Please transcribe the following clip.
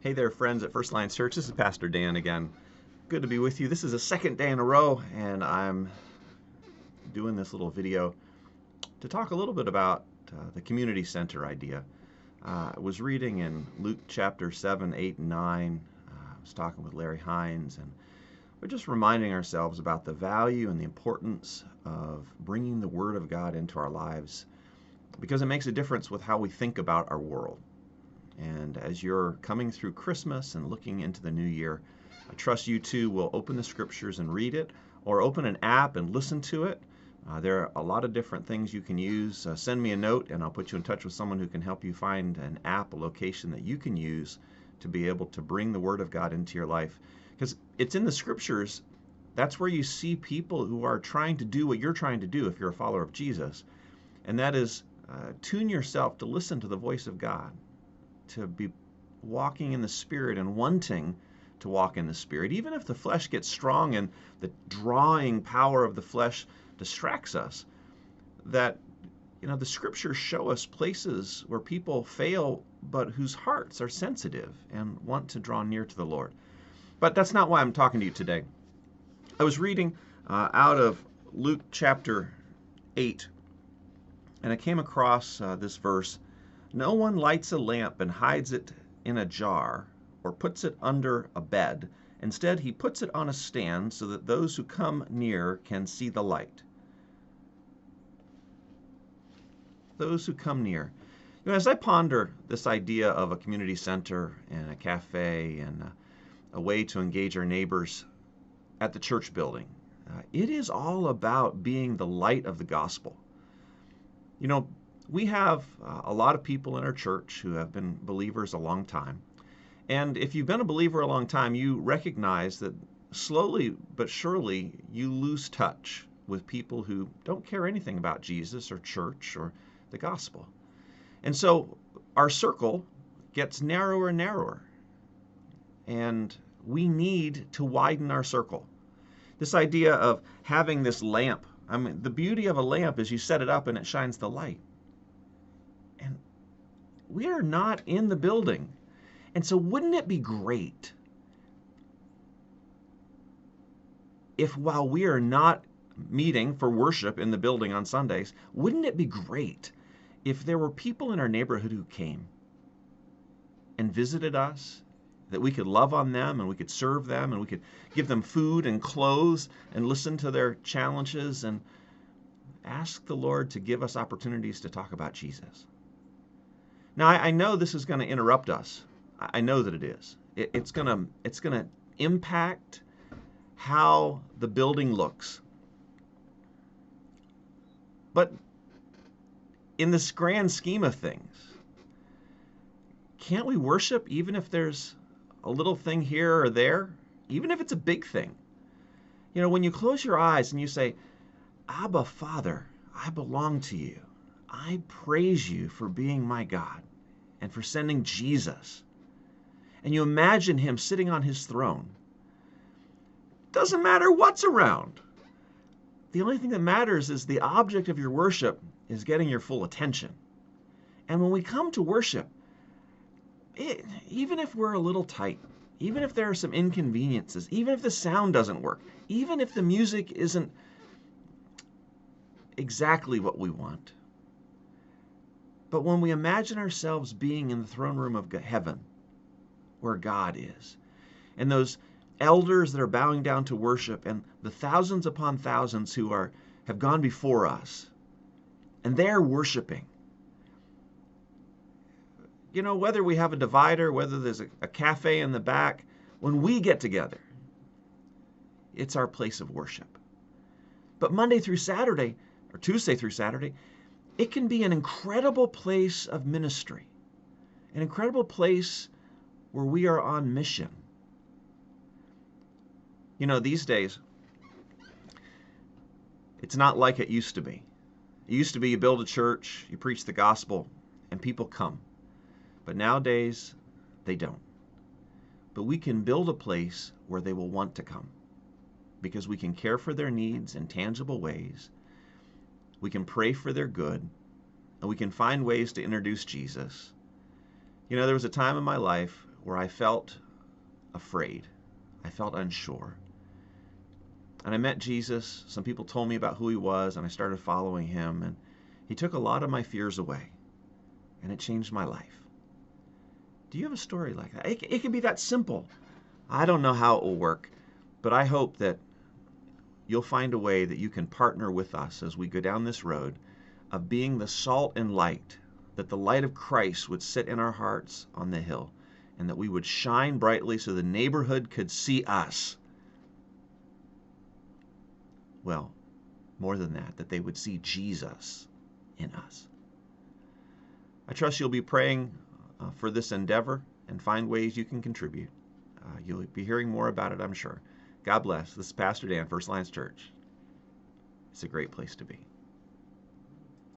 Hey there, friends at First Alliance Church. This is Pastor Dan again. Good to be with you. This is the second day in a row, and I'm doing this little video to talk a little bit about the community center idea. I was reading in Luke chapter 7, 8, and 9. I was talking with Larry Hines, and we're just reminding ourselves about the value and the importance of bringing the Word of God into our lives, because it makes a difference with how we think about our world. And as you're coming through Christmas and looking into the new year, I trust you too will open the scriptures and read it, or open an app and listen to it. There are a lot of different things you can use. Send me a note and I'll put you in touch with someone who can help you find an app, a location that you can use to be able to bring the Word of God into your life. Because it's in the scriptures. That's where you see people who are trying to do what you're trying to do if you're a follower of Jesus. And that is tune yourself to listen to the voice of God, to be walking in the Spirit and wanting to walk in the Spirit, even if the flesh gets strong and the drawing power of the flesh distracts us. That, the scriptures show us places where people fail, but whose hearts are sensitive and want to draw near to the Lord. But that's not why I'm talking to you today. I was reading out of Luke chapter 8, and I came across this verse. No one lights a lamp and hides it in a jar or puts it under a bed. Instead, he puts it on a stand so that those who come near can see the light. Those who come near. As I ponder this idea of a community center and a cafe and a way to engage our neighbors at the church building, it is all about being the light of the gospel. We have a lot of people in our church who have been believers a long time. And if you've been a believer a long time, you recognize that slowly but surely you lose touch with people who don't care anything about Jesus or church or the gospel. And so our circle gets narrower and narrower. And we need to widen our circle. This idea of having this lamp, the beauty of a lamp is you set it up and it shines the light. And we are not in the building. And so wouldn't it be great if, while we are not meeting for worship in the building on Sundays, wouldn't it be great if there were people in our neighborhood who came and visited us, that we could love on them and we could serve them and we could give them food and clothes and listen to their challenges and ask the Lord to give us opportunities to talk about Jesus? Now, I know this is going to interrupt us. I know that it is. It's going to impact how the building looks. But in this grand scheme of things, can't we worship even if there's a little thing here or there, even if it's a big thing? When you close your eyes and you say, Abba, Father, I belong to you. I praise you for being my God and for sending Jesus. And you imagine him sitting on his throne. Doesn't matter what's around. The only thing that matters is the object of your worship is getting your full attention. And when we come to worship, even if we're a little tight, even if there are some inconveniences, even if the sound doesn't work, even if the music isn't exactly what we want, but when we imagine ourselves being in the throne room of heaven, where God is, and those elders that are bowing down to worship, and the thousands upon thousands who have gone before us, and they're worshiping. Whether we have a divider, whether there's a cafe in the back, when we get together, it's our place of worship. But Monday through Saturday, or Tuesday through Saturday, it can be an incredible place of ministry, an incredible place where we are on mission. These days, it's not like it used to be. It used to be you build a church, you preach the gospel, and people come. But nowadays, they don't. But we can build a place where they will want to come, because we can care for their needs in tangible ways. We can pray for their good, and we can find ways to introduce Jesus. There was a time in my life where I felt afraid. I felt unsure. And I met Jesus. Some people told me about who he was, and I started following him. And he took a lot of my fears away, and it changed my life. Do you have a story like that? It can be that simple. I don't know how it will work, but I hope that you'll find a way that you can partner with us as we go down this road of being the salt and light, that the light of Christ would sit in our hearts on the hill, and that we would shine brightly so the neighborhood could see us. Well, more than that, that they would see Jesus in us. I trust you'll be praying for this endeavor and find ways you can contribute. You'll be hearing more about it, I'm sure. God bless. This is Pastor Dan, First Alliance Church. It's a great place to be.